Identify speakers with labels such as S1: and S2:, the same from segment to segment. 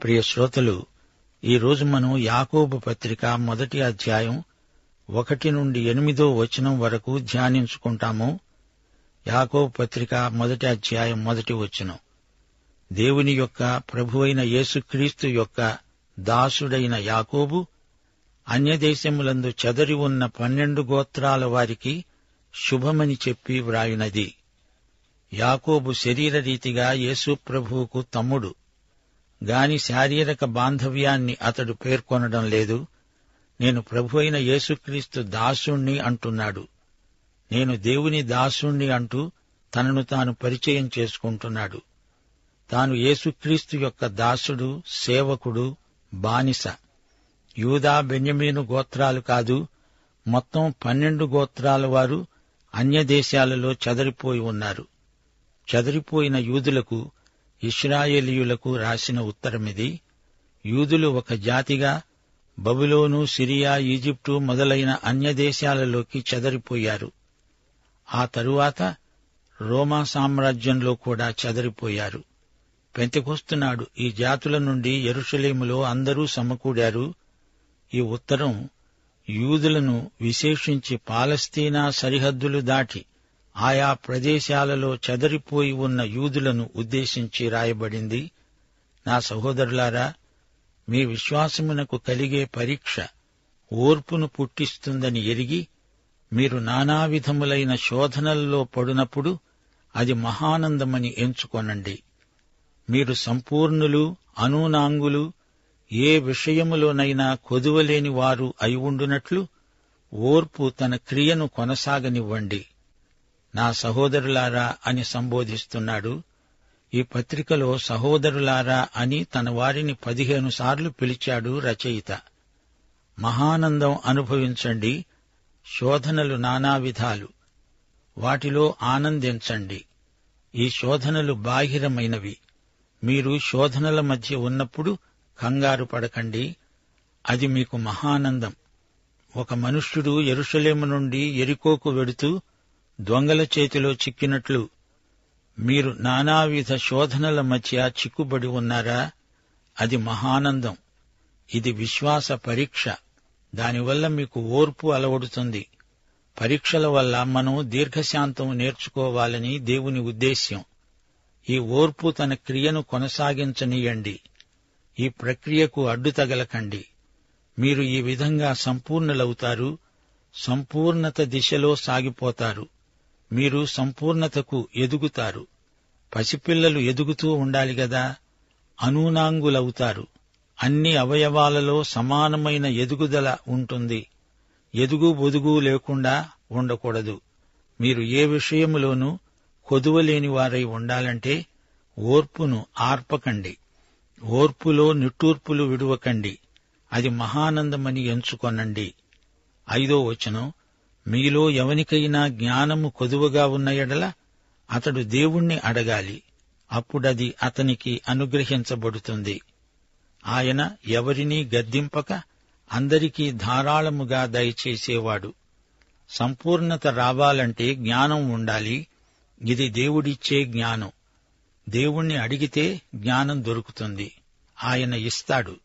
S1: ప్రియ శ్రోతలు, ఈరోజు మనం యాకోబు పత్రిక 1వ అధ్యాయం 1 నుండి 8వ వచనం వరకు ధ్యానించుకుంటాము. యాకోబు పత్రిక 1వ అధ్యాయం 1వ వచనం. దేవుని యొక్క ప్రభువైన యేసుక్రీస్తు యొక్క దాసుడైన యాకోబు అన్యదేశములందు చెదరి ఉన్న 12 గోత్రాల వారికి శుభమని చెప్పి వ్రాయునది. యాకోబు శరీరరీతిగా యేసు ప్రభువుకు తమ్ముడు గాని శారీరక బాంధవ్యాన్ని అతడు పేర్కొనడం లేదు. నేను ప్రభువైన యేసుక్రీస్తు దాసుణ్ణి అంటున్నాడు. నేను దేవుని దాసుణ్ణి అంటూ తనను తాను పరిచయం చేసుకుంటున్నాడు. తాను యేసుక్రీస్తు యొక్క దాసుడు, సేవకుడు, బానిస. యూదా, బెన్యమీను గోత్రాలు కాదు, మొత్తం 12 గోత్రాల వారు అన్యదేశాలలో చెదరిపోయి ఉన్నారు. చెదరిపోయిన యూదులకు, ఇశ్రాయేలీయులకు రాసిన ఉత్తరమిది. యూదులు ఒక జాతిగా బబులోను, సిరియా, ఈజిప్టు మొదలైన అన్యదేశాలలోకి చెదరిపోయారు. ఆ తరువాత రోమా సామ్రాజ్యంలో కూడా చెదరిపోయారు. పెంతెకొస్తునాడు ఈ జాతుల నుండి యెరూషలేములో అందరూ సమకూడారు. ఈ ఉత్తరం యూదులను, విశేషించి పాలస్తీనా సరిహద్దులు దాటి ఆయా ప్రదేశాలలో చెదరిపోయి ఉన్న యూదులను ఉద్దేశించి రాయబడింది. నా సహోదరులారా, మీ విశ్వాసమునకు కలిగే పరీక్ష ఓర్పును పుట్టిస్తుందని ఎరిగి మీరు నానావిధములైన శోధనల్లో పడునప్పుడు అది మహానందమని ఎంచుకొనండి. మీరు సంపూర్ణులు, అనూనాంగులు, ఏ విషయములోనైనా కొదువలేని వారు అయి ఉండునట్లు ఓర్పు తన క్రియను కొనసాగనివ్వండి. నా సహోదరులారా అని సంబోధిస్తున్నాడు. ఈ పత్రికలో సహోదరులారా అని తన వారిని 15 సార్లు పిలిచాడు రచయిత. మహానందం అనుభవించండి. శోధనలు నానావిధాలు, వాటిలో ఆనందించండి. ఈ శోధనలు బాహిరమైనవి. మీరు శోధనల మధ్య ఉన్నప్పుడు కంగారు పడకండి. అది మీకు మహానందం. ఒక మనుష్యుడు యెరూషలేము నుండి యెరికోకు వెడుతూ దొంగల చేతిలో చిక్కినట్లు మీరు నానావిధ శోధనల మధ్య చిక్కుబడి ఉన్నారా? అది మహానందం. ఇది విశ్వాస పరీక్ష. దానివల్ల మీకు ఓర్పు అలవడుతుంది. పరీక్షల వల్ల మనం దీర్ఘశాంతం నేర్చుకోవాలని దేవుని ఉద్దేశ్యం. ఈ ఓర్పు తన క్రియను కొనసాగించనీయండి. ఈ ప్రక్రియకు అడ్డు తగలకండి. మీరు ఈ విధంగా సంపూర్ణులవుతారు, సంపూర్ణత దిశలో సాగిపోతారు. మీరు సంపూర్ణతకు ఎదుగుతారు. పసిపిల్లలు ఎదుగుతూ ఉండాలి గదా. అనూనాంగులవుతారు. అన్ని అవయవాలలో సమానమైన ఎదుగుదల ఉంటుంది. ఎదుగు బొదుగు లేకుండా ఉండకూడదు. మీరు ఏ విషయములోనూ కొదువలేని వారై ఉండాలంటే ఓర్పును ఆర్పకండి. ఓర్పులో నిట్టూర్పులు విడువకండి. అది మహానందమని ఎంచుకొనండి. 5వ వచనం. మీలో ఎవనికైనా జ్ఞానము కొదువగా ఉన్న ఎడల అతడు దేవుణ్ణి అడగాలి, అప్పుడది అతనికి అనుగ్రహించబడుతుంది. ఆయన ఎవరినీ గద్దింపక అందరికీ ధారాళముగా దయచేసేవాడు. సంపూర్ణత రావాలంటే జ్ఞానం ఉండాలి. ఇది దేవుడిచ్చే జ్ఞానం. దేవుణ్ణి అడిగితే జ్ఞానం దొరుకుతుంది. ఆయన ఇస్తాడు.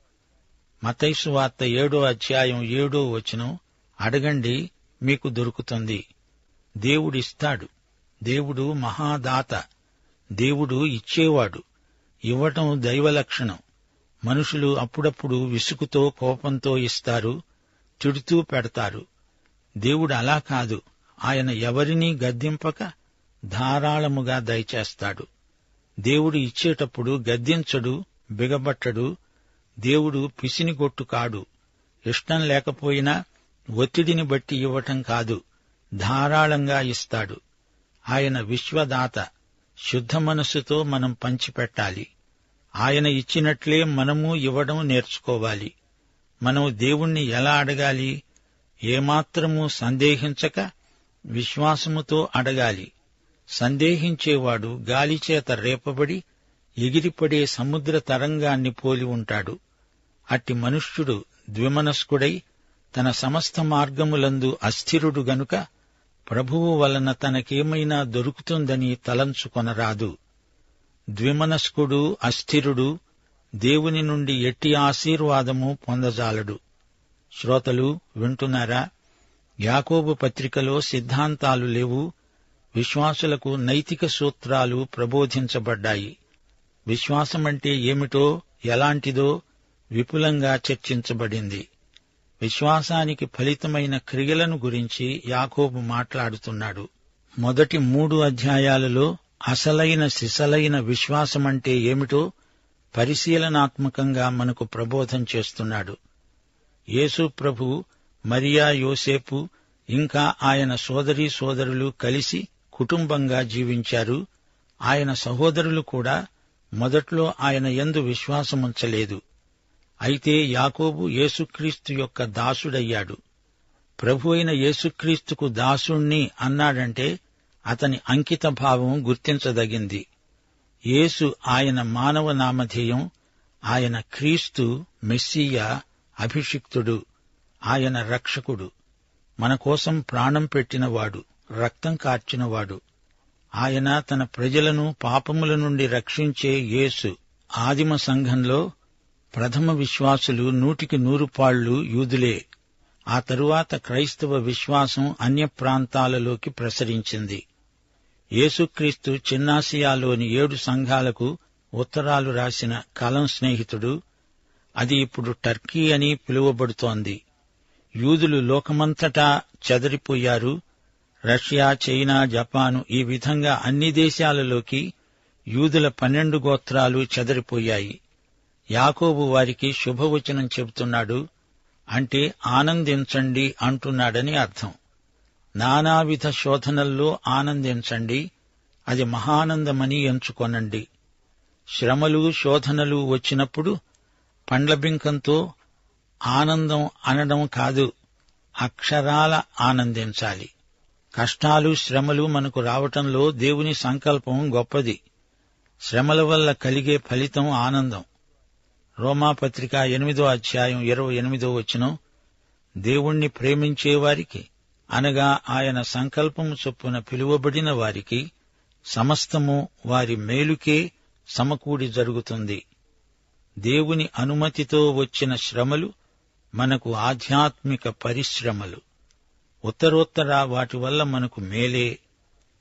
S1: మత్తయి సువార్త 7వ అధ్యాయం 7వ వచనం. అడగండి, మీకు దొరుకుతుంది. దేవుడిస్తాడు. దేవుడు మహాదాత. దేవుడు ఇచ్చేవాడు. ఇవ్వటం దైవలక్షణం. మనుషులు అప్పుడప్పుడు విసుగుతో, కోపంతో ఇస్తారు, తిడుతూ పెడతారు. దేవుడు అలా కాదు. ఆయన ఎవరినీ గద్దింపక ధారాళముగా దయచేస్తాడు. దేవుడు ఇచ్చేటప్పుడు గద్దించడు, బిగబట్టడు. దేవుడు పిసినిగొట్టు కాడు. ఇష్టం లేకపోయినా ఒత్తిడిని బట్టి ఇవ్వటం కాదు, ధారాళంగా ఇస్తాడు. ఆయన విశ్వదాత. శుద్ధ మనస్సుతో మనం పంచిపెట్టాలి. ఆయన ఇచ్చినట్లే మనము ఇవ్వడం నేర్చుకోవాలి. మనం దేవుణ్ణి ఎలా అడగాలి? ఏమాత్రమూ సందేహించక విశ్వాసముతో అడగాలి. సందేహించేవాడు గాలిచేత రేపబడి ఎగిరిపడే సముద్ర తరంగాన్ని పోలి ఉంటాడు. అట్టి మనుష్యుడు ద్విమనస్కుడై తన సమస్త మార్గములందు అస్థిరుడు గనుక ప్రభువు వలన తనకేమైనా దొరుకుతుందని తలంచుకొనరాదు. ద్విమనస్కుడు, అస్థిరుడు, దేవుని నుండి ఎట్టి ఆశీర్వాదము పొందజాలడు. శ్రోతలు వింటున్నారా? యాకోబు పత్రికలో సిద్ధాంతాలు లేవు. విశ్వాసులకు నైతిక సూత్రాలు ప్రబోధించబడ్డాయి. విశ్వాసమంటే ఏమిటో, ఎలాంటిదో విపులంగా చర్చించబడింది. విశ్వాసానికి ఫలితమైన క్రియలను గురించి యాకోబు మాట్లాడుతున్నాడు. మొదటి 3 అధ్యాయాలలో అసలైన సిసలైన విశ్వాసమంటే ఏమిటో పరిశీలనాత్మకంగా మనకు ప్రబోధం చేస్తున్నాడు. యేసు ప్రభు, మరియా, యోసేపు ఇంకా ఆయన సోదరీ సోదరులు కలిసి కుటుంబంగా జీవించారు. ఆయన సహోదరులు కూడా మొదట్లో ఆయన యందు విశ్వాసముంచలేదు. అయితే యాకోబు యేసుక్రీస్తు యొక్క దాసుడయ్యాడు. ప్రభు అయిన యేసుక్రీస్తుకు దాసుణ్ణి అన్నాడంటే అతని అంకిత భావం గుర్తించదగింది. యేసు ఆయన మానవ నామధేయం. ఆయన క్రీస్తు, మెస్సీయా, అభిషిక్తుడు, ఆయన రక్షకుడు, మన కోసం ప్రాణం పెట్టినవాడు, రక్తం కార్చినవాడు. ఆయన తన ప్రజలను పాపముల నుండి రక్షించే యేసు. ఆదిమ సంఘంలో ప్రథమ విశ్వాసులు 100కి 100 యూదులే. ఆ తరువాత క్రైస్తవ విశ్వాసం అన్య ప్రాంతాలలోకి ప్రసరించింది. యేసుక్రీస్తు చిన్నాసియాలోని 7 సంఘాలకు ఉత్తరాలు రాసిన కలం స్నేహితుడు. అది ఇప్పుడు టర్కీ అని పిలువబడుతోంది. యూదులు లోకమంతటా చెదరిపోయారు. రష్యా, చైనా, జపాను ఈ విధంగా అన్ని దేశాలలోకి యూదుల 12 గోత్రాలు చెదరిపోయాయి. యాకోబు వారికి శుభవచనం చెబుతున్నాడు. అంటే ఆనందించండి అంటున్నాడని అర్థం. నానావిధ శోధనల్లో ఆనందించండి, అది మహానందమని ఎంచుకొనండి. శ్రమలు, శోధనలు వచ్చినప్పుడు పండ్లబింకంతో ఆనందం అనడం కాదు, అక్షరాల ఆనందించాలి. కష్టాలు, శ్రమలు మనకు రావటంలో దేవుని సంకల్పం గొప్పది. శ్రమల వల్ల కలిగే ఫలితం ఆనందం. రోమాపత్రిక 8వ అధ్యాయం 28వ వచనం, దేవుణ్ణి ప్రేమించేవారికి, అనగా ఆయన సంకల్పము చొప్పున పిలువబడిన వారికి సమస్తము వారి మేలుకే సమకూడి జరుగుతుంది. దేవుని అనుమతితో వచ్చిన శ్రమలు మనకు ఆధ్యాత్మిక పరిశ్రమలు. ఉత్తరోత్తర వాటి వల్ల మనకు మేలే.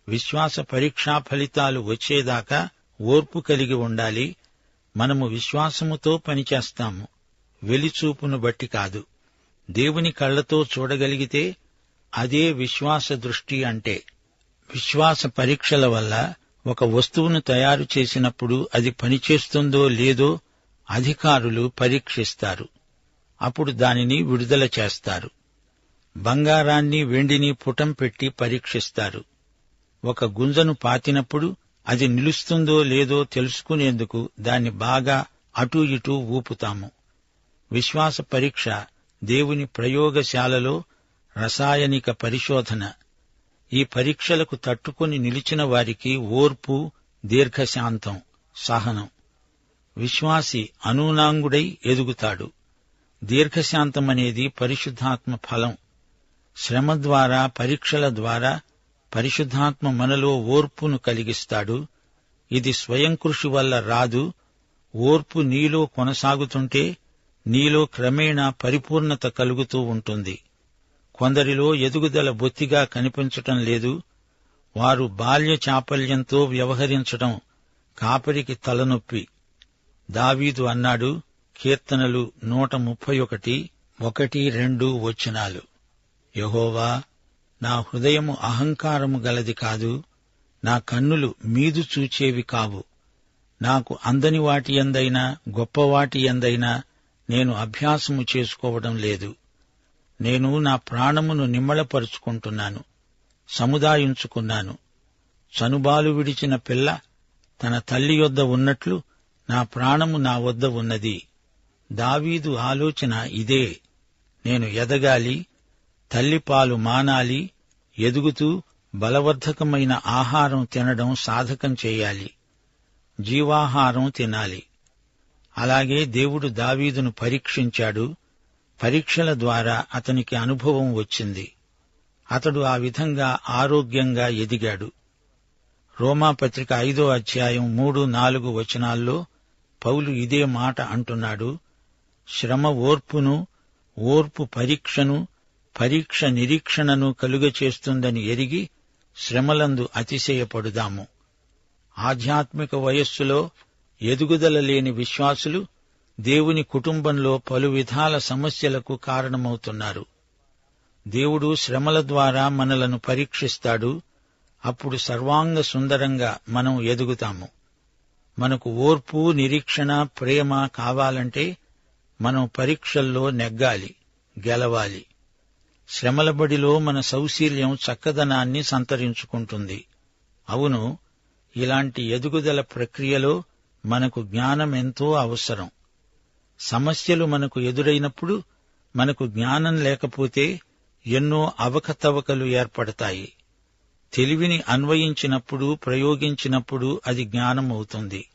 S1: విశ్వాస పరీక్షా ఫలితాలు వచ్చేదాకా ఓర్పు కలిగి ఉండాలి. మనము విశ్వాసముతో పనిచేస్తాము, వెలిచూపును బట్టి కాదు. దేవుని కళ్లతో చూడగలిగితే అదే విశ్వాస దృష్టి అంటే. విశ్వాస పరీక్షల వల్ల ఒక వస్తువును తయారు చేసినప్పుడు అది పనిచేస్తుందో లేదో అధికారులు పరీక్షిస్తారు. అప్పుడు దానిని విడుదల చేస్తారు. బంగారాన్ని, వెండిని పుటం పెట్టి పరీక్షిస్తారు. ఒక గుంజను పాతినప్పుడు అది నిలుస్తుందో లేదో తెలుసుకునేందుకు దాన్ని బాగా అటూ ఇటూ ఊపుతాము. విశ్వాస పరీక్ష దేవుని ప్రయోగశాలలో రసాయనిక పరిశోధన. ఈ పరీక్షలకు తట్టుకొని నిలిచిన వారికి ఓర్పు, దీర్ఘశాంతం, సహనం. విశ్వాసి అనూనాంగుడై ఎదుగుతాడు. దీర్ఘశాంతమనేది పరిశుద్ధాత్మ ఫలం. శ్రమ ద్వారా, పరీక్షల ద్వారా పరిశుద్ధాత్మ మనలో ఓర్పును కలిగిస్తాడు. ఇది స్వయం కృషి వల్ల రాదు. ఓర్పు నీలో కొనసాగుతుంటే నీలో క్రమేణా పరిపూర్ణత కలుగుతూ ఉంటుంది. కొందరిలో ఎదుగుదల బొత్తిగా కనిపించటం లేదు. వారు బాల్య చాపల్యంతో వ్యవహరించటం కాపరికి తలనొప్పి. దావీదు అన్నాడు, కీర్తనలు 131, 1-2 వచనాలు, యెహోవా, నా హృదయము అహంకారము గలది కాదు, నా కన్నులు మీదు చూచేవి కావు. నాకు అందని వాటి యందైనా గొప్పవాటి యందైనా నేను అభ్యాసము చేసుకోవడం లేదు. నేను నా ప్రాణమును నిమ్మళపరుచుకుంటున్నాను, సముదాయించుకున్నాను. చనుబాలు విడిచిన పిల్ల తన తల్లి యొద్ద ఉన్నట్లు నా ప్రాణము నా వద్ద ఉన్నది. దావీదు ఆలోచన ఇదే. నేను ఎదగాలి, తల్లిపాలు మానాలి, ఎదుగుతూ బలవర్ధకమైన ఆహారం తినడం సాధకం చేయాలి, జీవాహారం తినాలి. అలాగే దేవుడు దావీదును పరీక్షించాడు. పరీక్షల ద్వారా అతనికి అనుభవం వచ్చింది. అతడు ఆ విధంగా ఆరోగ్యంగా ఎదిగాడు. రోమాపత్రిక 5వ అధ్యాయం 3-4 వచనాల్లో పౌలు ఇదే మాట అంటున్నాడు. శ్రమ ఓర్పును, ఓర్పు పరీక్షను, పరీక్ష నిరీక్షణను కలుగచేస్తుందని ఎరిగి శ్రమలందు అతిశయపడుదాము. ఆధ్యాత్మిక వయస్సులో ఎదుగుదల లేని విశ్వాసులు దేవుని కుటుంబంలో పలు విధాల సమస్యలకు కారణమవుతున్నారు. దేవుడు శ్రమల ద్వారా మనలను పరీక్షిస్తాడు. అప్పుడు సర్వాంగ సుందరంగా మనం ఎదుగుతాము. మనకు ఓర్పు, నిరీక్షణ, ప్రేమ కావాలంటే మనం పరీక్షల్లో నెగ్గాలి, గెలవాలి. శ్రమల బడిలో మన సౌశీల్యం చక్కదనాన్ని సంతరించుకుంటుంది. అవును, ఇలాంటి ఎదుగుదల ప్రక్రియలో మనకు జ్ఞానం ఎంతో అవసరం. సమస్యలు మనకు ఎదురైనప్పుడు మనకు జ్ఞానం లేకపోతే ఎన్నో అవకతవకలు ఏర్పడతాయి. తెలివిని అన్వయించినప్పుడు, ప్రయోగించినప్పుడు అది జ్ఞానం అవుతుంది.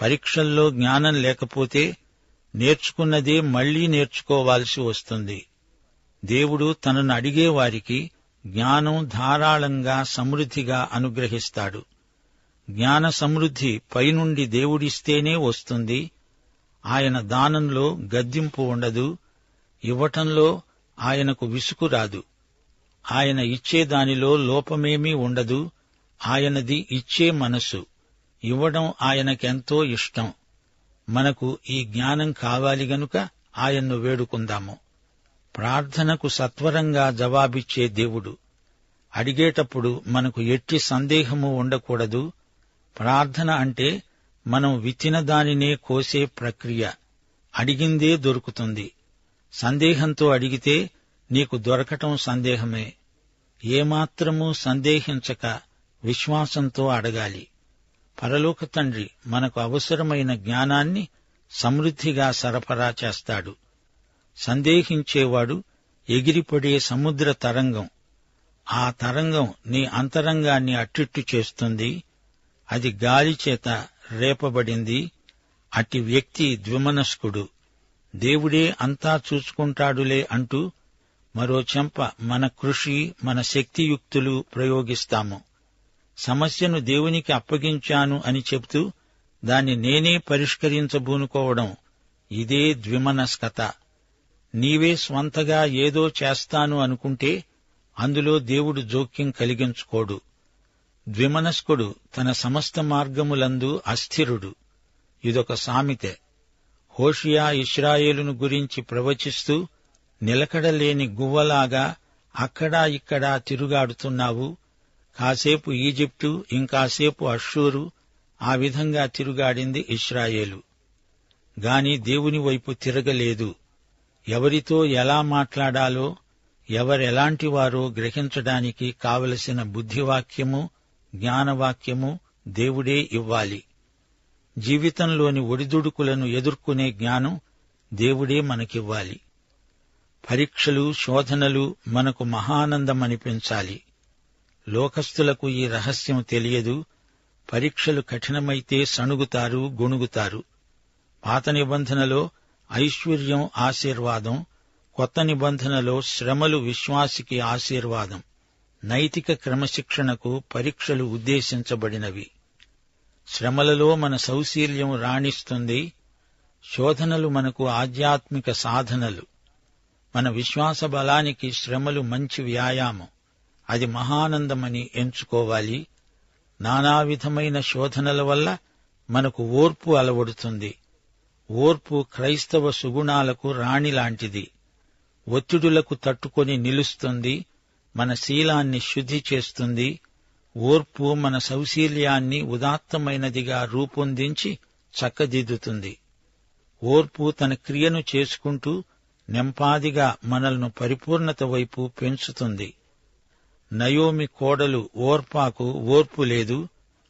S1: పరీక్షల్లో జ్ఞానం లేకపోతే నేర్చుకున్నదే మళ్లీ నేర్చుకోవాల్సి వస్తుంది. దేవుడు తనను అడిగేవారికి జ్ఞానం ధారాళంగా సమృద్ధిగా అనుగ్రహిస్తాడు. జ్ఞాన సమృద్ధి పైనుండి దేవుడిస్తేనే వస్తుంది. ఆయన దానంలో గద్దింపు ఉండదు. ఇవ్వటంలో ఆయనకు విసుగు రాదు. ఆయన ఇచ్చేదానిలో లోపమేమీ ఉండదు. ఆయనది ఇచ్చే మనసు. ఇవ్వడం ఆయనకెంతో ఇష్టం. మనకు ఈ జ్ఞానం కావాలి గనుక ఆయన్ను వేడుకుందాము. ప్రార్థనకు సత్వరంగా జవాబిచ్చే దేవుడు. అడిగేటప్పుడు మనకు ఎట్టి సందేహము ఉండకూడదు. ప్రార్థన అంటే మనం విత్తిన దానినే కోసే ప్రక్రియ. అడిగిందే దొరుకుతుంది. సందేహంతో అడిగితే నీకు దొరకటం సందేహమే. ఏమాత్రమూ సందేహించక విశ్వాసంతో అడగాలి. పరలోక తండ్రి మనకు అవసరమైన జ్ఞానాన్ని సమృద్ధిగా సరఫరా చేస్తాడు. సందేహించేవాడు ఎగిరిపడే సముద్ర తరంగం. ఆ తరంగం నీ అంతరంగాన్ని అట్టిట్టు చేస్తుంది. అది గాలిచేత రేపబడింది. అట్టి వ్యక్తి ద్విమనస్కుడు. దేవుడే అంతా చూసుకుంటాడులే అంటూ మరో చెంప మన కృషి, మన శక్తియుక్తులు ప్రయోగిస్తాము. సమస్యను దేవునికి అప్పగించాను అని చెబుతూ దాన్ని నేనే పరిష్కరించబూనుకోవడం, ఇదే ద్విమనస్కత. నీవే స్వంతగా ఏదో చేస్తాను అనుకుంటే అందులో దేవుడు జోక్యం కలిగించుకోడు. ద్విమనస్కుడు తన సమస్త మార్గములందు అస్థిరుడు. ఇదొక సామెతే. హోషియా ఇశ్రాయేలును గురించి ప్రవచిస్తూ, నిలకడలేని గువ్వలాగా అక్కడా ఇక్కడా తిరుగాడుతున్నావు. కాసేపు ఈజిప్టు, ఇంకాసేపు అష్షూరు, ఆ విధంగా తిరుగాడింది ఇశ్రాయేలు. గాని దేవుని వైపు తిరగలేదు. ఎవరితో ఎలా మాట్లాడాలో, ఎవరెలాంటివారో గ్రహించడానికి కావలసిన బుద్ధివాక్యము, జ్ఞానవాక్యము దేవుడే ఇవ్వాలి. జీవితంలోని ఒడిదుడుకులను ఎదుర్కొనే జ్ఞానం దేవుడే మనకివ్వాలి. పరీక్షలు, శోధనలు మనకు మహానందమనిపించాలి. లోకస్తులకు ఈ రహస్యం తెలియదు. పరీక్షలు కఠినమైతే సణుగుతారు, గొణుగుతారు. పాత నిబంధనలో ఐశ్వర్యం ఆశీర్వాదం, కొత్త నిబంధనలో శ్రమలు విశ్వాసికి ఆశీర్వాదం. నైతిక క్రమశిక్షణకు పరీక్షలు ఉద్దేశించబడినవి. శ్రమలలో మన సౌశీల్యం రాణిస్తుంది. శోధనలు మనకు ఆధ్యాత్మిక సాధనలు. మన విశ్వాస బలానికి శ్రమలు మంచి వ్యాయామం. అది మహానందమని ఎంచుకోవాలి. నానావిధమైన శోధనల వల్ల మనకు ఓర్పు అలవడుతుంది. ఓర్పు క్రైస్తవ సుగుణాలకు రాణిలాంటిది. ఒత్తిడులకు తట్టుకొని నిలుస్తుంది. మన శీలాన్ని శుద్ధి చేస్తుంది. ఓర్పు మన సౌశీల్యాన్ని ఉదాత్తమైనదిగా రూపొందించి చక్కదిద్దుతుంది. ఓర్పు తన క్రియను చేసుకుంటూ నెంపాదిగా మనల్ని పరిపూర్ణత వైపు పెంచుతుంది. నయోమి కోడలు ఓర్పాకు ఓర్పు లేదు,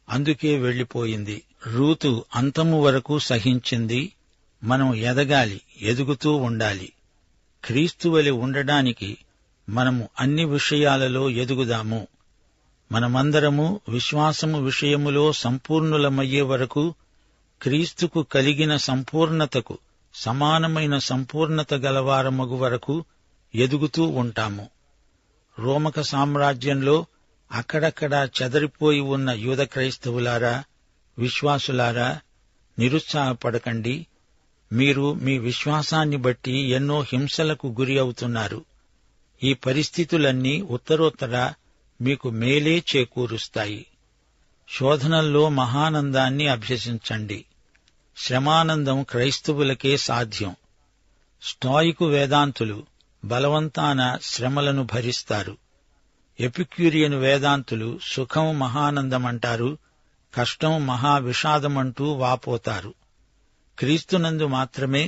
S1: అందుకే వెళ్లిపోయింది. రూతు అంతము వరకు సహించింది. మనం ఎదగాలి, ఎదుగుతూ ఉండాలి. క్రీస్తువలె ఉండడానికి మనము అన్ని విషయాలలో ఎదుగుదాము. మనమందరము విశ్వాసము విషయములో సంపూర్ణులమయ్యే వరకు, క్రీస్తుకు కలిగిన సంపూర్ణతకు సమానమైన సంపూర్ణత గలవారమగు వరకు ఎదుగుతూ ఉంటాము. రోమక సామ్రాజ్యంలో అక్కడక్కడా చెదరిపోయి ఉన్న యూద క్రైస్తవులారా, విశ్వాసులారా, నిరుత్సాహపడకండి. మీరు మీ విశ్వాసాన్ని బట్టి ఎన్నో హింసలకు గురి అవుతున్నారు. ఈ పరిస్థితులన్నీ ఉత్తరోత్తర మీకు మేలే చేకూరుస్తాయి. శోధనల్లో మహానందాన్ని అభ్యసించండి. శ్రమానందం క్రైస్తవులకే సాధ్యం. స్టాయికు వేదాంతులు బలవంతాన శ్రమలను భరిస్తారు. ఎపిక్యూరియన్ వేదాంతులు సుఖం మహానందమంటారు, కష్టం మహావిషాదమంటూ వాపోతారు. క్రీస్తునందు మాత్రమే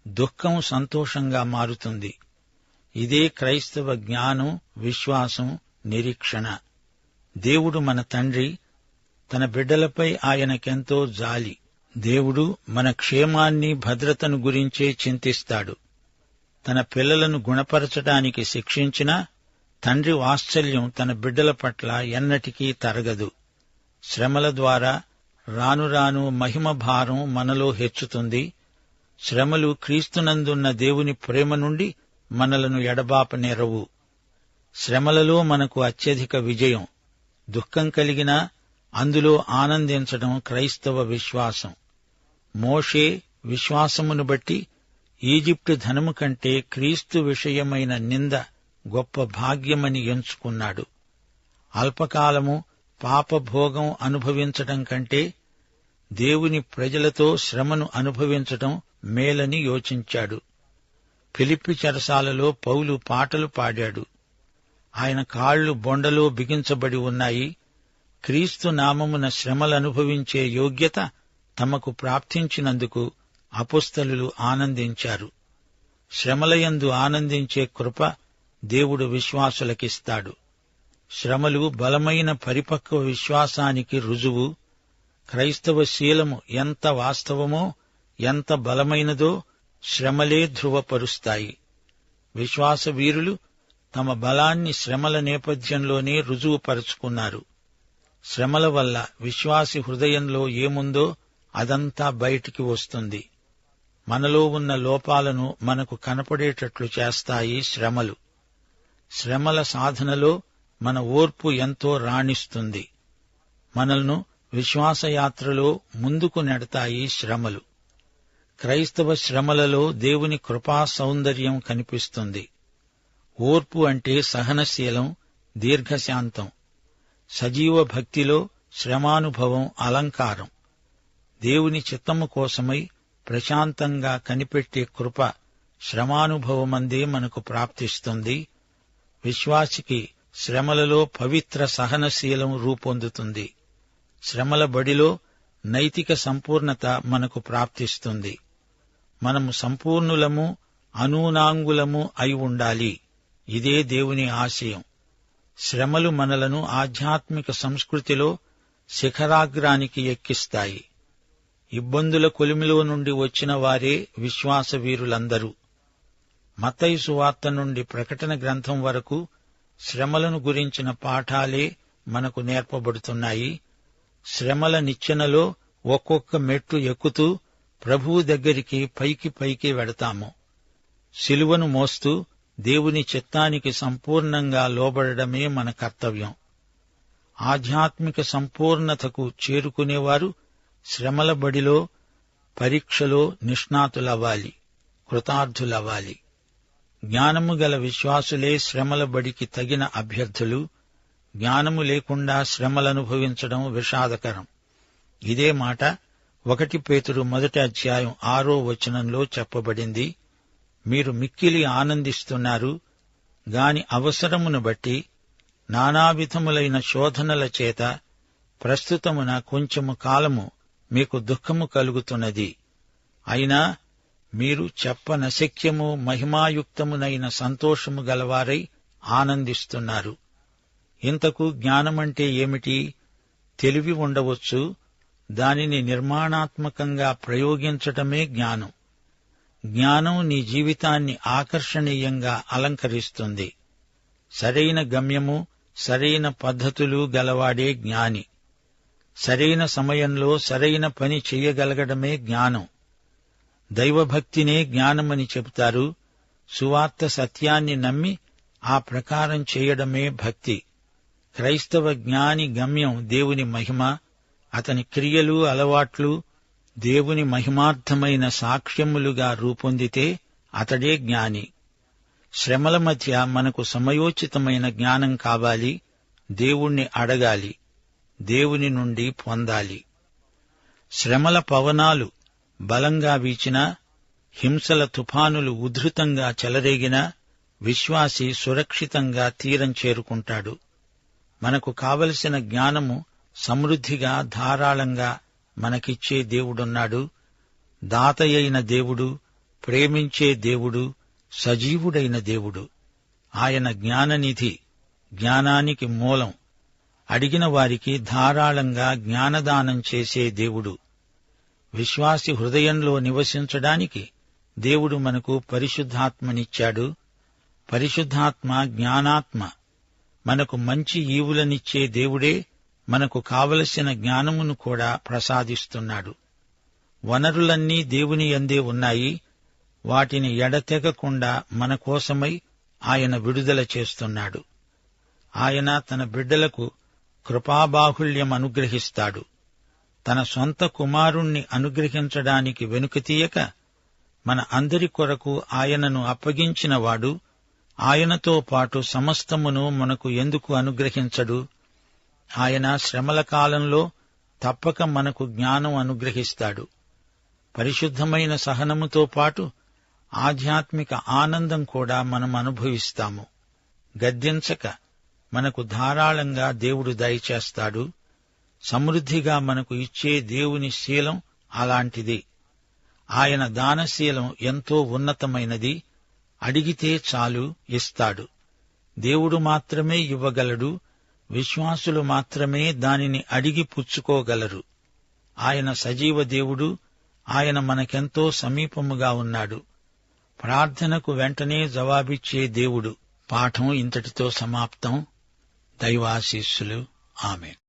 S1: దుఃఖం సంతోషంగా మారుతుంది. ఇదే క్రైస్తవ జ్ఞానం, విశ్వాసం, నిరీక్షణ. దేవుడు మన తండ్రి. తన బిడ్డలపై ఆయనకెంతో జాలి. దేవుడు మన క్షేమాన్ని, భద్రతను గురించే చింతిస్తాడు. తన పిల్లలను గుణపరచడానికి శిక్షించినా తండ్రి వాత్సల్యం తన బిడ్డల పట్ల ఎన్నటికీ తరగదు. శ్రమల ద్వారా రాను రాను మహిమ భారం మనలో హెచ్చుతుంది. శ్రమలు క్రీస్తునందున్న దేవుని ప్రేమ నుండి మనలను ఎడబాపనేరవు. శ్రమలలో మనకు అత్యధిక విజయం. దుఃఖం కలిగినా అందులో ఆనందించడం క్రైస్తవ విశ్వాసం. మోషే విశ్వాసమును బట్టి ఈజిప్టు ధనము కంటే క్రీస్తు విషయమైన నింద గొప్ప భాగ్యమని ఎంచుకున్నాడు. అల్పకాలము పాపభోగం అనుభవించటం కంటే దేవుని ప్రజలతో శ్రమను అనుభవించటం మేలని యోచించాడు. ఫిలిప్పి చెరసాలలో పౌలు పాటలు పాడాడు. ఆయన కాళ్లు బొండలో బిగించబడి ఉన్నాయి. క్రీస్తు నామమున శ్రమలనుభవించే యోగ్యత తమకు ప్రాప్తించినందుకు అపొస్తలులు ఆనందించారు. శ్రమలయందు ఆనందించే కృప దేవుడు విశ్వాసులకిస్తాడు. శ్రమలు బలమైన పరిపక్వ విశ్వాసానికి రుజువు. క్రైస్తవ శీలము ఎంత వాస్తవమో, ఎంత బలమైనదో శ్రమలే ధృవపరుస్తాయి. విశ్వాస వీరులు తమ బలాన్ని శ్రమల నేపథ్యంలోనే రుజువుపరుచుకున్నారు. శ్రమల వల్ల విశ్వాసి హృదయంలో ఏముందో అదంతా బయటికి వస్తుంది. మనలో ఉన్న లోపాలను మనకు కనపడేటట్లు చేస్తాయి శ్రమలు. శ్రమల సాధనలో మన ఓర్పు ఎంతో రాణిస్తుంది. మనల్ని విశ్వాసయాత్రలో ముందుకు నెడతాయి శ్రమలు. క్రైస్తవ శ్రమలలో దేవుని కృపా సౌందర్యం కనిపిస్తుంది. ఓర్పు అంటే సహనశీలం, దీర్ఘశాంతం. సజీవ భక్తిలో శ్రమానుభవం అలంకారం. దేవుని చిత్తము కోసమై ప్రశాంతంగా కనిపెట్టే కృప శ్రమానుభవమందే మనకు ప్రాప్తిస్తుంది. విశ్వాసికి శ్రమలలో పవిత్ర సహనశీలం రూపొందుతుంది. శ్రమల బడిలో నైతిక సంపూర్ణత మనకు ప్రాప్తిస్తుంది. మనము సంపూర్ణులము, అనూనాంగులము అయి ఉండాలి. ఇదే దేవుని ఆశయం. శ్రమలు మనలను ఆధ్యాత్మిక సంస్కృతిలో శిఖరాగ్రానికి ఎక్కిస్తాయి. ఇబ్బందుల కొలిమిలో నుండి వచ్చిన వారే విశ్వాస వీరులందరూ. మత్తయి సువార్త నుండి ప్రకటన గ్రంథం వరకు శ్రమలను గురించిన పాఠాలే మనకు నేర్పబడుతున్నాయి. శ్రమల నిచ్చెనలో ఒక్కొక్క మెట్టు ఎక్కుతూ ప్రభువు దగ్గరికి పైకి పైకి వెడతాము. శిలువను మోస్తూ దేవుని చిత్తానికి సంపూర్ణంగా లోబడడమే మన కర్తవ్యం. ఆధ్యాత్మిక సంపూర్ణతకు చేరుకునేవారు శ్రమల బడిలో, పరీక్షలో నిష్ణాతులవ్వాలి, కృతార్థులవ్వాలి. జ్ఞానము గల విశ్వాసులే శ్రమల బడికి తగిన అభ్యర్థులు. జ్ఞానము లేకుండా శ్రమలనుభవించడం విషాదకరం. ఇదే మాట 1 పేతురు 1:6 చెప్పబడింది. మీరు మిక్కిలి ఆనందిస్తున్నారు గాని అవసరమును బట్టి నానావిధములైన శోధనల చేత ప్రస్తుతమున కొంచెము కాలము మీకు దుఃఖము కలుగుతున్నది. అయినా మీరు చెప్పనశక్యము మహిమాయుక్తమునైన సంతోషము గలవారై ఆనందిస్తున్నారు. ఇంతకు జ్ఞానమంటే ఏమిటి? తెలివి ఉండవచ్చు, దానిని నిర్మాణాత్మకంగా ప్రయోగించటమే జ్ఞానం. జ్ఞానం నీ జీవితాన్ని ఆకర్షణీయంగా అలంకరిస్తుంది. సరైన గమ్యము, సరైన పద్ధతులు గలవాడే జ్ఞాని. సరైన సమయంలో సరైన పని చెయ్యగలగడమే జ్ఞానం. దైవభక్తినే జ్ఞానమని చెబుతారు. సువార్త సత్యాన్ని నమ్మి ఆ ప్రకారం చేయడమే భక్తి. క్రైస్తవ జ్ఞాని గమ్యం దేవుని మహిమ, అతని క్రియలు, అలవాట్లు దేవుని మహిమార్థమైన సాక్ష్యములుగా రూపొందితే అతడే జ్ఞాని. శ్రమల మధ్య మనకు సమయోచితమైన జ్ఞానం కావాలి. దేవుణ్ణి అడగాలి, దేవుని నుండి పొందాలి. శ్రమల పవనాలు బలంగా వీచినా, హింసల తుఫానులు ఉధృతంగా చెలరేగినా విశ్వాసి సురక్షితంగా తీరం చేరుకుంటాడు. మనకు కావలసిన జ్ఞానము సమృద్ధిగా ధారాళంగా మనకిచ్చే దేవుడున్నాడు. దాతయైన దేవుడు, ప్రేమించే దేవుడు, సజీవుడైన దేవుడు. ఆయన జ్ఞాననిధి, జ్ఞానానికి మూలం. అడిగిన వారికి ధారాళంగా జ్ఞానదానం చేసే దేవుడు. విశ్వాసి హృదయంలో నివసించడానికి దేవుడు మనకు పరిశుద్ధాత్మనిచ్చాడు. పరిశుద్ధాత్మ జ్ఞానాత్మ. మనకు మంచి ఈవులనిచ్చే దేవుడే మనకు కావలసిన జ్ఞానమును కూడా ప్రసాదిస్తున్నాడు. వనరులన్నీ దేవుని యందే ఉన్నాయి. వాటిని ఎడతెగకుండా మన కోసమై ఆయన విడుదల చేస్తున్నాడు. ఆయన తన బిడ్డలకు కృపాబాహుళ్యం అనుగ్రహిస్తాడు. తన సొంత కుమారుణ్ణి అనుగ్రహించడానికి వెనుకతీయక మన అందరి కొరకు ఆయనను అప్పగించినవాడు ఆయనతో పాటు సమస్తమును మనకు ఎందుకు అనుగ్రహించడు? ఆయన శ్రమల కాలంలో తప్పక మనకు జ్ఞానం అనుగ్రహిస్తాడు. పరిశుద్ధమైన సహనముతో పాటు ఆధ్యాత్మిక ఆనందం కూడా మనం అనుభవిస్తాము. గద్దించక మనకు ధారాళంగా దేవుడు దయచేస్తాడు. సమృద్ధిగా మనకు ఇచ్చే దేవుని శీలం అలాంటిది. ఆయన దానశీలం ఎంతో ఉన్నతమైనది. అడిగితే చాలు, ఇస్తాడు. దేవుడు మాత్రమే ఇవ్వగలడు. విశ్వాసులు మాత్రమే దానిని అడిగి పుచ్చుకోగలరు. ఆయన సజీవ దేవుడు. ఆయన మనకెంతో సమీపముగా ఉన్నాడు. ప్రార్థనకు వెంటనే జవాబిచ్చే దేవుడు. పాఠం ఇంతటితో సమాప్తం. దైవాశీస్సులు. ఆమేన్.